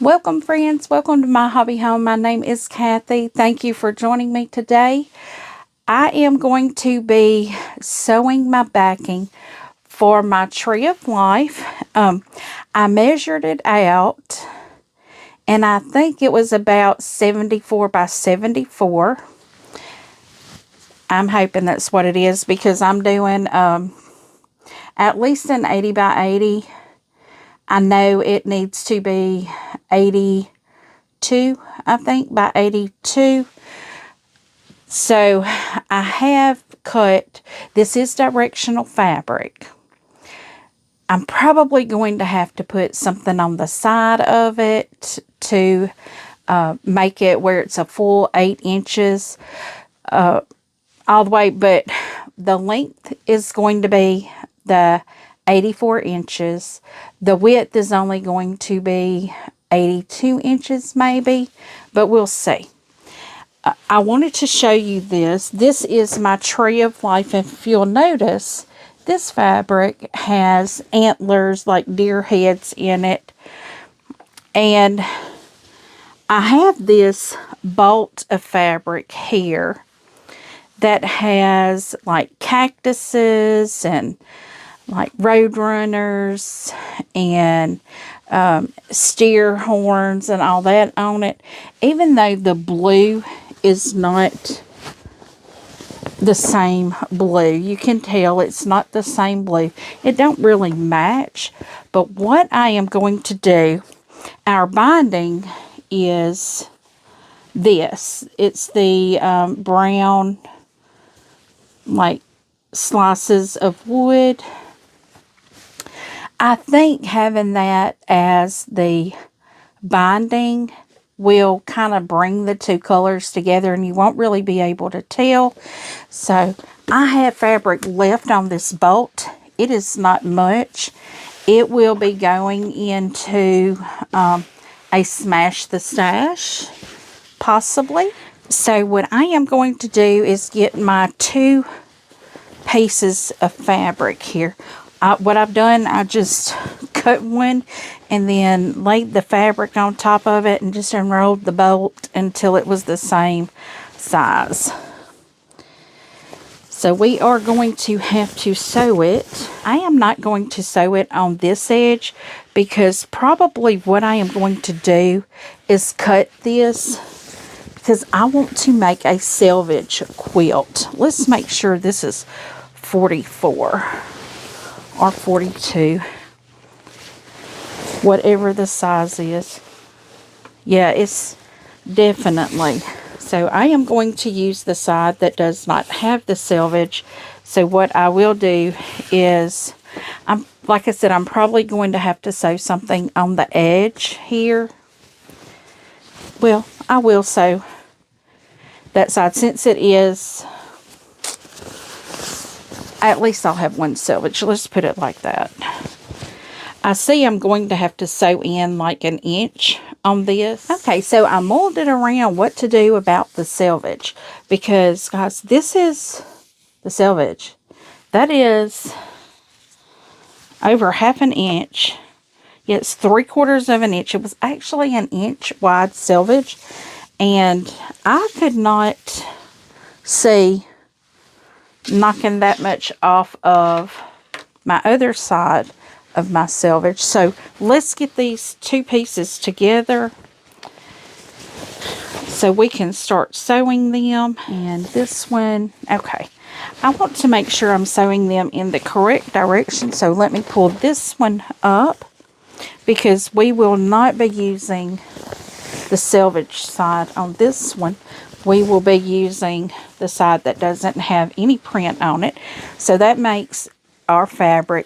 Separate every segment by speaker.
Speaker 1: Welcome friends, welcome to my hobby home. My name is Cathy. Thank you for joining me today. I am going to be sewing my backing for my tree of life. I measured it out and I think it was about 74 by 74. I'm hoping that's what it is because I'm doing at least an 80 by 80. I know it needs to be 82, I think, by 82. So I have cut, this is directional fabric. I'm probably going to have to put something on the side of it to make it where it's a full 8 inches all the way. But the length is going to be the 84 inches. The width is only going to be 82 inches maybe, but we'll see. I wanted to show you this. This is my tree of life. If you'll notice, this fabric has antlers like deer heads in it. And I have this bolt of fabric here that has like cactuses and like road runners and steer horns and all that on it. Even though the blue is not the same blue, you can tell it's not the same blue. It don't really match. But what I am going to do, our binding is this. It's the brown like slices of wood. I think having that as the binding will kind of bring the two colors together and you won't really be able to tell. So I have fabric left on this bolt. It is not much. It will be going into a smash the stash, possibly. So what I am going to do is get my 2 pieces of fabric here. What I've done, I just cut one and then laid the fabric on top of it and just unrolled the bolt until it was the same size. So we are going to have to sew it. I am not going to sew it on this edge because probably what I am going to do is cut this because I want to make a selvage quilt. Let's make sure this is 44. Or 42, whatever the size is. Yeah, it's definitely. So I am going to use the side that does not have the selvage. So what I will do is, like I said, I'm probably going to have to sew something on the edge here. Well, I will sew that side since it is. At least I'll have one selvage. Let's put it like that. I see I'm going to have to sew in like an inch on this. Okay, so I mulled it around what to do about the selvage. Because, guys, this is the selvage. That is over half an inch. Yeah, it's 3/4 of an inch. It was actually an inch wide selvage. And I could not see knocking that much off of my other side of my selvage. So let's get these 2 pieces together so we can start sewing them. And this one, okay, I want to make sure I'm sewing them in the correct direction. So let me pull this one up because we will not be using the selvage side on this one. We will be using the side that doesn't have any print on it. So that makes our fabric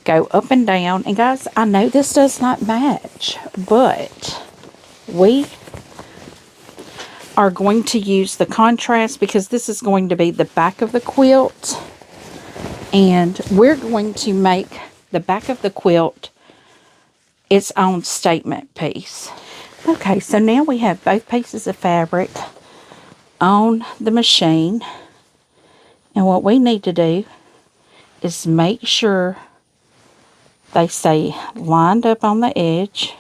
Speaker 1: go up and down. And guys, I know this does not match, but we are going to use the contrast because this is going to be the back of the quilt. And we're going to make the back of the quilt its own statement piece. Okay, so now we have both pieces of fabric on the machine. And what we need to do is make sure they stay lined up on the edge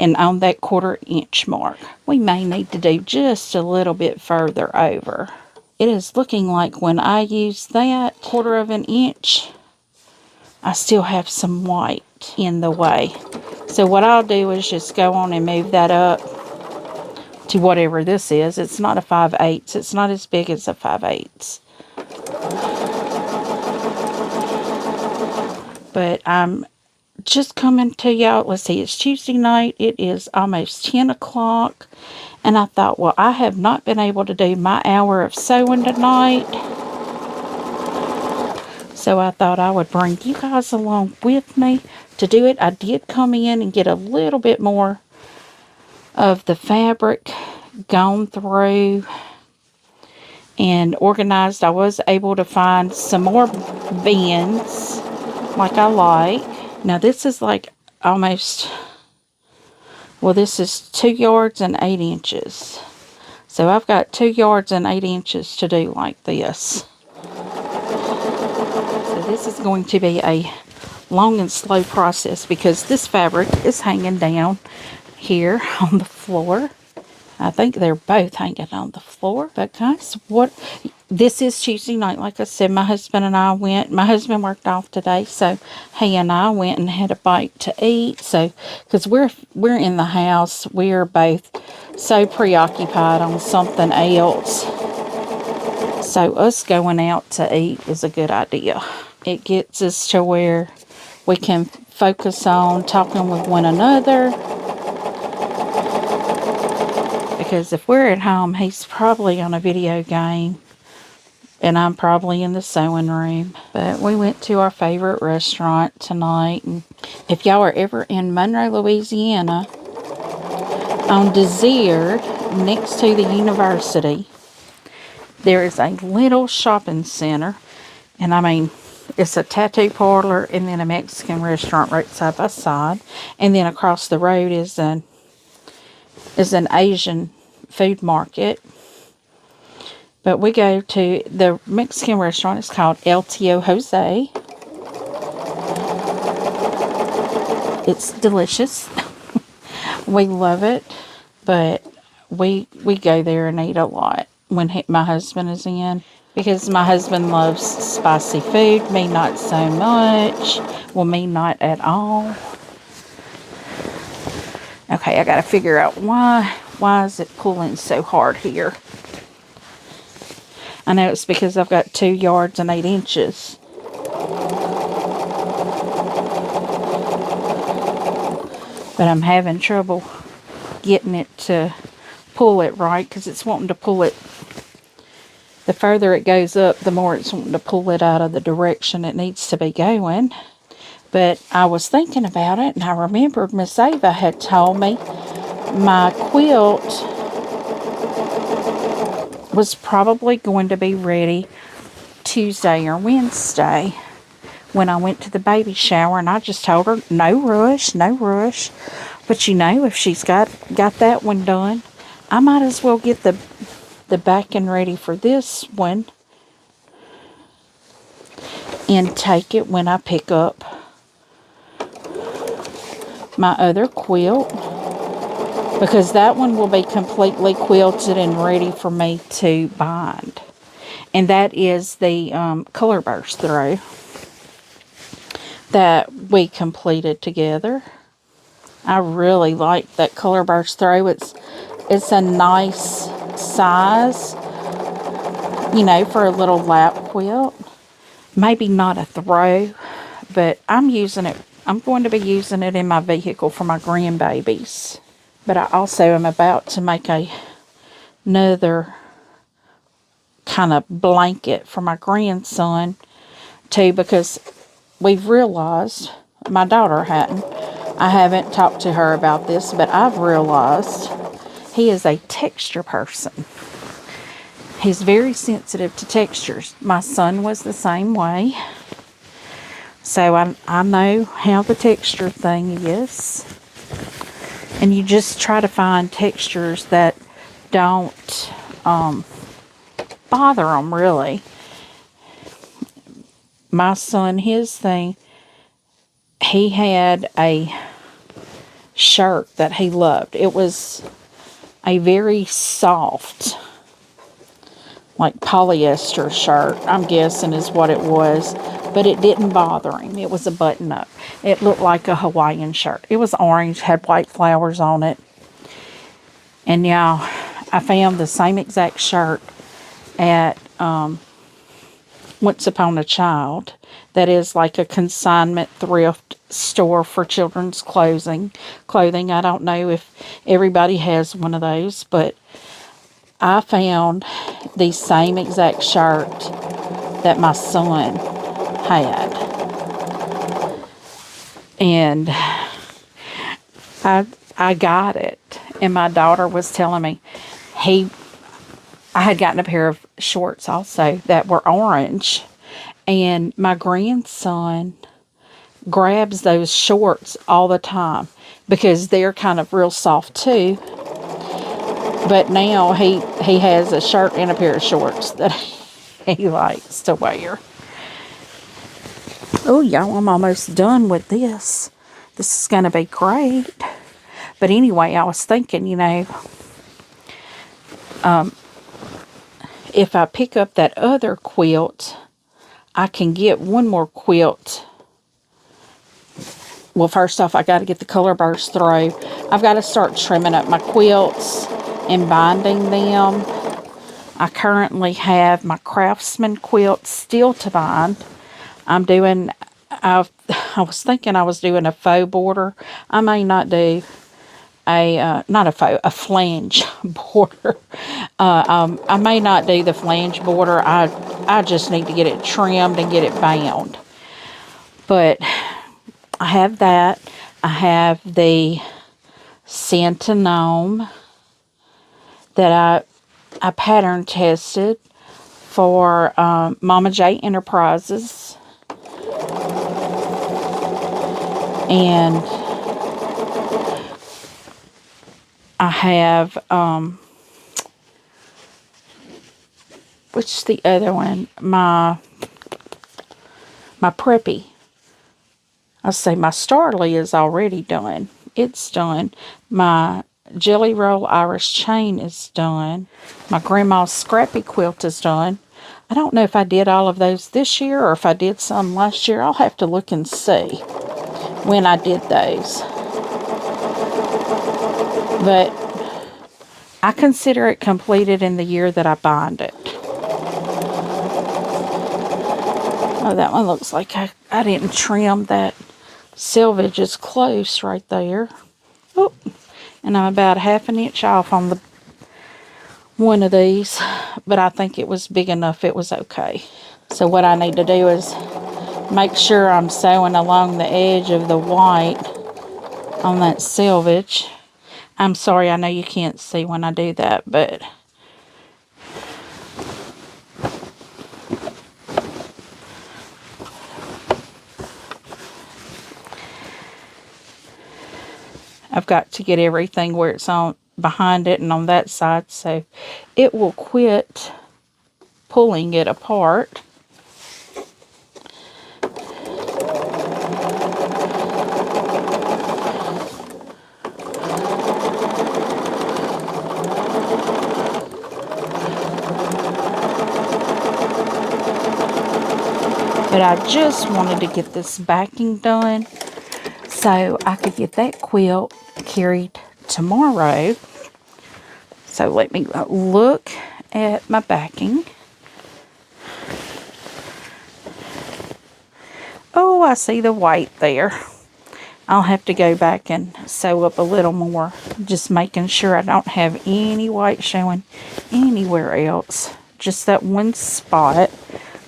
Speaker 1: and on that 1/4 inch mark. We may need to do just a little bit further over. It is looking like when I use that 1/4 of an inch, I still have some white in the way. So what I'll do is just go on and move that up to whatever this is. It's not a 5/8. It's not as big as a 5/8. But I'm just coming to y'all. Let's see, it's Tuesday night. It is almost 10 o'clock. And I thought, well, I have not been able to do my hour of sewing tonight. So I thought I would bring you guys along with me to do it. I did come in and get a little bit more of the fabric gone through and organized. I was able to find some more bins like I like. Now this is like almost, well, this is 2 yards and 8 inches. So I've got 2 yards and 8 inches to do like this. So this is going to be a long and slow process because this fabric is hanging down here on the floor. I think they're both hanging on the floor. But guys, this is Tuesday night. Like I said, my husband and I went. My husband worked off today, so he and I went and had a bite to eat. So, because we're in the house, we're both so preoccupied on something else. So us going out to eat is a good idea. It gets us to where we can focus on talking with one another. Because if we're at home, he's probably on a video game. And I'm probably in the sewing room. But we went to our favorite restaurant tonight. And if y'all are ever in Monroe, Louisiana, on Desert, next to the university, there is a little shopping center. And I mean, it's a tattoo parlor and then a Mexican restaurant right side by side. And then across the road is an Asian food market. But we go to the Mexican restaurant. It's called El Tio Jose. It's delicious. We love it. But we go there and eat a lot when my husband is in. Because my husband loves spicy food. Me not so much. Well, me not at all. Okay, I got to figure out why is it pulling so hard here. I know it's because I've got 2 yards and 8 inches. But I'm having trouble getting it to pull it right because it's wanting to pull it. The further it goes up, the more it's wanting to pull it out of the direction it needs to be going. But I was thinking about it, and I remembered Miss Ava had told me my quilt was probably going to be ready Tuesday or Wednesday when I went to the baby shower. And I just told her, no rush, no rush. But you know, if she's got that one done, I might as well get the backing ready for this one and take it when I pick up my other quilt, because that one will be completely quilted and ready for me to bind. And that is the color burst throw that we completed together. I really like that color burst throw. It's a nice size, you know, for a little lap quilt. Maybe not a throw, but I'm using it. I'm going to be using it in my vehicle for my grandbabies. But I also am about to make another kind of blanket for my grandson too, because we've realized, my daughter hadn't. I haven't talked to her about this, but I've realized he is a texture person. He's very sensitive to textures. My son was the same way. So I know how the texture thing is. And you just try to find textures that don't bother them, really. My son, his thing, he had a shirt that he loved. It was a very soft, like polyester shirt, I'm guessing is what it was. But it didn't bother him. It was a button-up. It looked like a Hawaiian shirt. It was orange, had white flowers on it. And now I found the same exact shirt at Once Upon a Child. That is like a consignment thrift store for children's clothing. I don't know if everybody has one of those, but I found the same exact shirt that my son had. And I got it. And my daughter was telling me I had gotten a pair of shorts also that were orange. And my grandson grabs those shorts all the time because they're kind of real soft too. But now he has a shirt and a pair of shorts that he likes to wear. Oh, y'all, I'm almost done with this. This is going to be great. But anyway, I was thinking, you know, if I pick up that other quilt, I can get one more quilt. Well, first off, I got to get the color burst through. I've got to start trimming up my quilts and binding them. I currently have my Craftsman quilt still to bind. I was thinking I was doing a faux border. I may not do a flange border. I may not do the flange border. I just need to get it trimmed and get it bound. But I have that. I have the Santa Gnome that I pattern tested for Mama J Enterprises. And I have, which is the other one? My Preppy. I say my Starly is already done. It's done. My Jelly Roll Irish Chain is done. My Grandma's Scrappy Quilt is done. I don't know if I did all of those this year or if I did some last year. I'll have to look and see when I did those. But I consider it completed in the year that I bind it. Oh, that one looks like I didn't trim that selvage. Is close right there. Oh, and I'm about 1/2 inch off on the one of these, but I think it was big enough. It was okay. So what I need to do is make sure I'm sewing along the edge of the white on that selvage. I'm sorry, I know you can't see when I do that, but I've got to get everything where it's on behind it and on that side, so it will quit pulling it apart. But I just wanted to get this backing done so I could get that quilt carried tomorrow. So let me look at my backing. Oh, I see the white there. I'll have to go back and sew up a little more, just making sure I don't have any white showing anywhere else. Just that one spot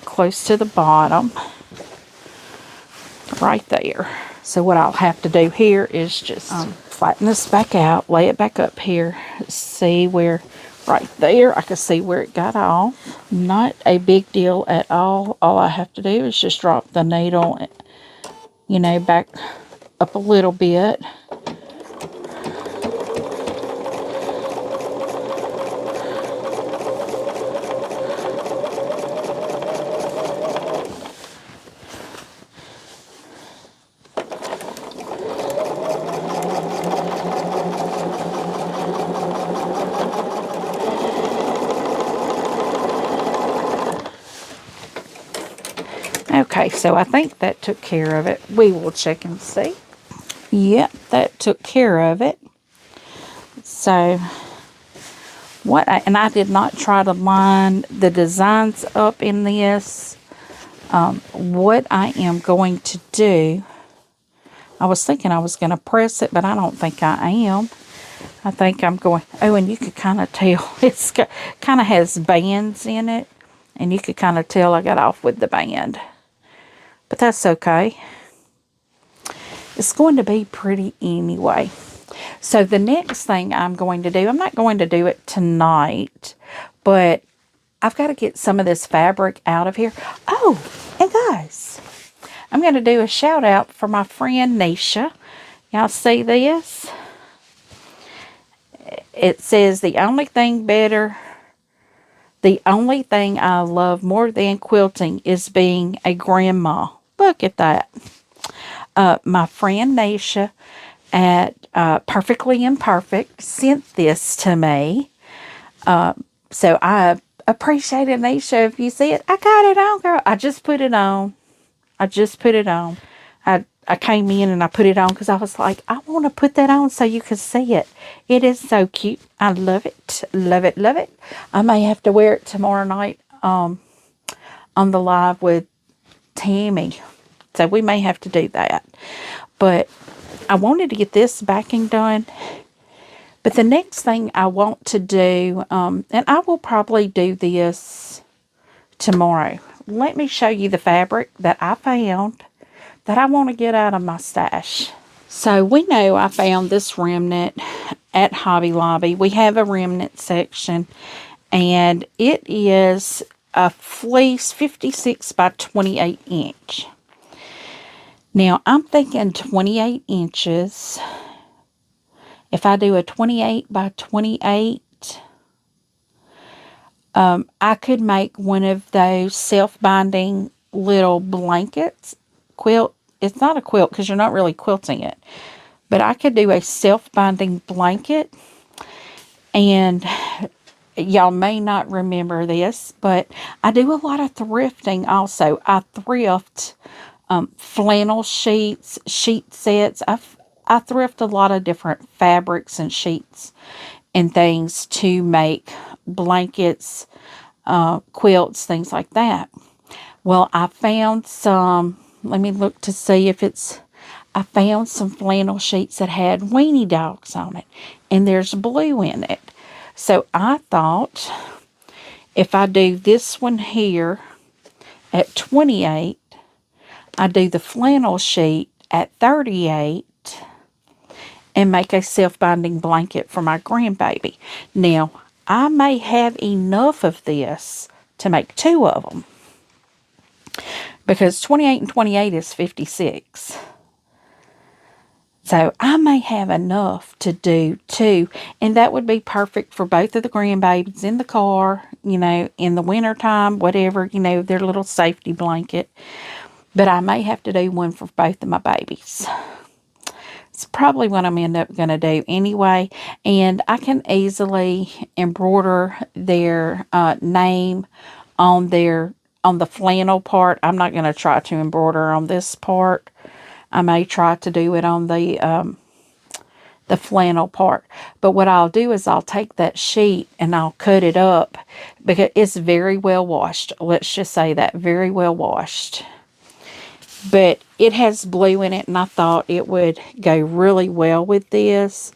Speaker 1: close to the bottom, right there. So what I'll have to do here is just flatten this back out, lay it back up here, see where, right there, I can see where it got off. Not a big deal at all. All I have to do is just drop the needle, you know, back up a little bit. Okay, so I think that took care of it. We will check and see. Yep, that took care of it. So, and I did not try to line the designs up in this. What I am going to do, I was thinking I was going to press it, but I don't think I am. I think I'm going, oh, and you could kind of tell, it's kind of has bands in it, and you could kind of tell I got off with the band. But that's okay. It's going to be pretty anyway. So the next thing I'm going to do, I'm not going to do it tonight, but I've got to get some of this fabric out of here. Oh, and guys, I'm going to do a shout out for my friend Nisha. Y'all see this? It says, the only thing I love more than quilting is being a grandma. Look at that. My friend Nisha at Perfectly Imperfect sent this to me. So I appreciate it, Nisha. If you see it, I got it on, girl. I just put it on. I came in and I put it on because I was like, I want to put that on so you can see it. It is so cute. I love it. Love it. Love it. I may have to wear it tomorrow night on the live with Tammy. So we may have to do that. But I wanted to get this backing done. But the next thing I want to do, and I will probably do this tomorrow. Let me show you the fabric that I found that I want to get out of my stash. So we know I found this remnant at Hobby Lobby. We have a remnant section, and it is a fleece 56 by 28 inch. Now I'm thinking 28 inches. If I do a 28 by 28, I could make one of those self-binding little blankets. Quilt. It's not a quilt because you're not really quilting it. But I could do a self-binding blanket. And y'all may not remember this, but I do a lot of thrifting also. I thrift flannel sheets, sheet sets. I thrift a lot of different fabrics and sheets and things to make blankets, quilts, things like that. Well, I found some, let me look to see if it's, I found some flannel sheets that had weenie dogs on it, and there's blue in it. So I thought if I do this one here at 28, I do the flannel sheet at 38, and make a self-binding blanket for my grandbaby. Now, I may have enough of this to make two of them, because 28 and 28 is 56. So I may have enough to do two, and that would be perfect for both of the grandbabies in the car, you know, in the wintertime, whatever, you know, their little safety blanket. But I may have to do one for both of my babies. It's probably what I'm going to do anyway. And I can easily embroider their name on the flannel part. I'm not going to try to embroider on this part. I may try to do it on the flannel part. But what I'll do is I'll take that sheet and I'll cut it up, because it's very well washed. Let's just say that, very well washed. But it has blue in it, and I thought it would go really well with this.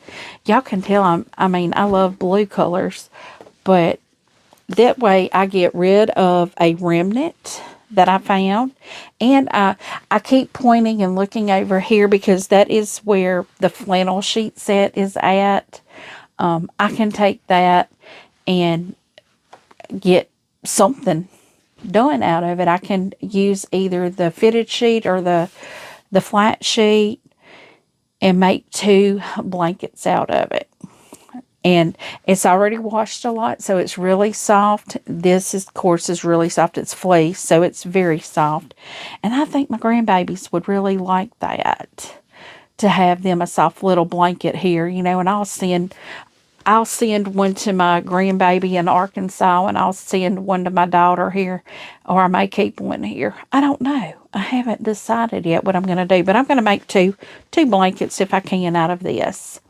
Speaker 1: Y'all can tell I mean, I love blue colors. But that way I get rid of a remnant that I found. And I keep pointing and looking over here because that is where the flannel sheet set is at. I can take that and get something done out of it. I can use either the fitted sheet or the flat sheet and make two blankets out of it. And it's already washed a lot, so it's really soft. This, of course, is really soft. It's fleece, so it's very soft. And I think my grandbabies would really like that, to have them a soft little blanket here, you know. And I'll send one to my grandbaby in Arkansas, and I'll send one to my daughter here, or I may keep one here. I don't know. I haven't decided yet what I'm going to do, but I'm going to make two blankets if I can out of this.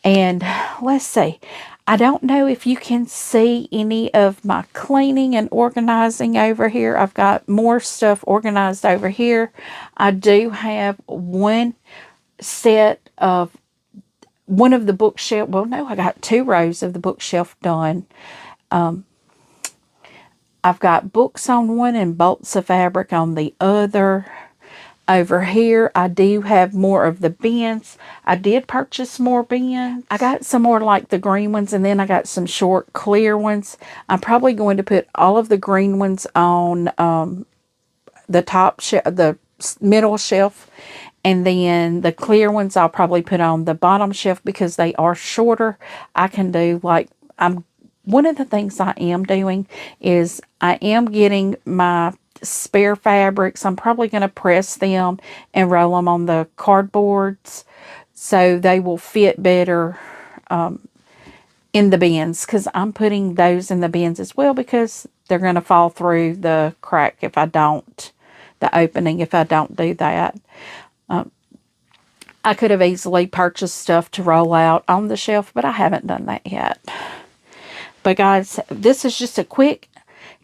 Speaker 1: And let's see. I don't know if you can see any of my cleaning and organizing over here. I've got more stuff organized over here. I do have one set of one of the bookshelf. Well, no, I got 2 rows of the bookshelf done. I've got books on one and bolts of fabric on the other. Over here, I do have more of the bins. I did purchase more bins. I got some more like the green ones, and then I got some short clear ones. I'm probably going to put all of the green ones on the top shelf, the middle shelf, and then the clear ones I'll probably put on the bottom shelf because they are shorter. I can do like, one of the things I am doing is I am getting my spare fabrics. I'm probably going to press them and roll them on the cardboards so they will fit better in the bins, because I'm putting those in the bins as well because they're going to fall through the crack if I don't, the opening if I don't do that. I could have easily purchased stuff to roll out on the shelf, but I haven't done that yet. But guys, this is just a quick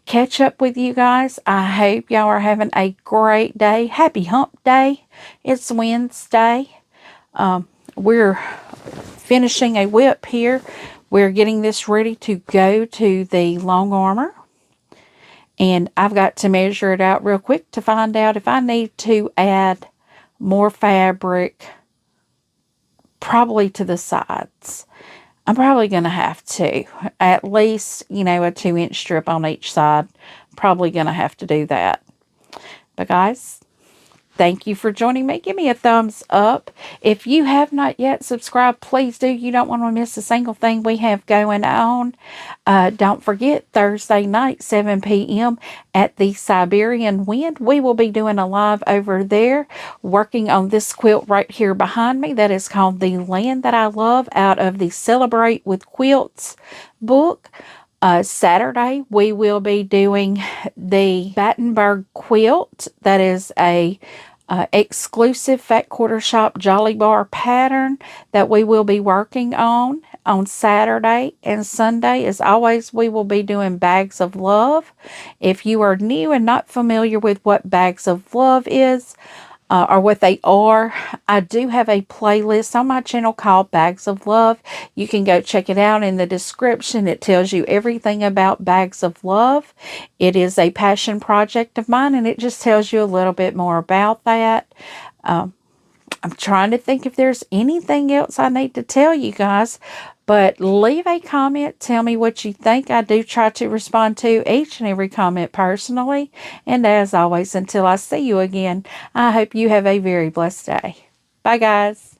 Speaker 1: catch up with you guys. I hope y'all are having a great day. Happy hump day. It's Wednesday. We're finishing a whip here. We're getting this ready to go to the long armor. And I've got to measure it out real quick to find out if I need to add more fabric, probably to the sides. I'm probably going to have to. At least, a 2-inch strip on each side. Probably going to have to do that. But guys, thank you for joining me. Give me a thumbs up. If you have not yet subscribed, please do. You don't want to miss a single thing we have going on. Don't forget, Thursday night, 7 p.m. at the Siberian Wind. We will be doing a live over there, working on this quilt right here behind me. That is called The Land That I Love, out of the Celebrate with Quilts book. Saturday, we will be doing the Battenberg quilt. That is a exclusive Fat Quarter Shop Jolly Bar pattern that we will be working on Saturday. And Sunday, as always, we will be doing Bags of Love. If you are new and not familiar with what Bags of Love is, or what they are, I do have a playlist on my channel called Bags of Love. You can go check it out in the description. It tells you everything about Bags of Love. It is a passion project of mine, and it just tells you a little bit more about that. I'm trying to think if there's anything else I need to tell you guys, but leave a comment. Tell me what you think. I do try to respond to each and every comment personally. And as always, until I see you again, I hope you have a very blessed day. Bye, guys.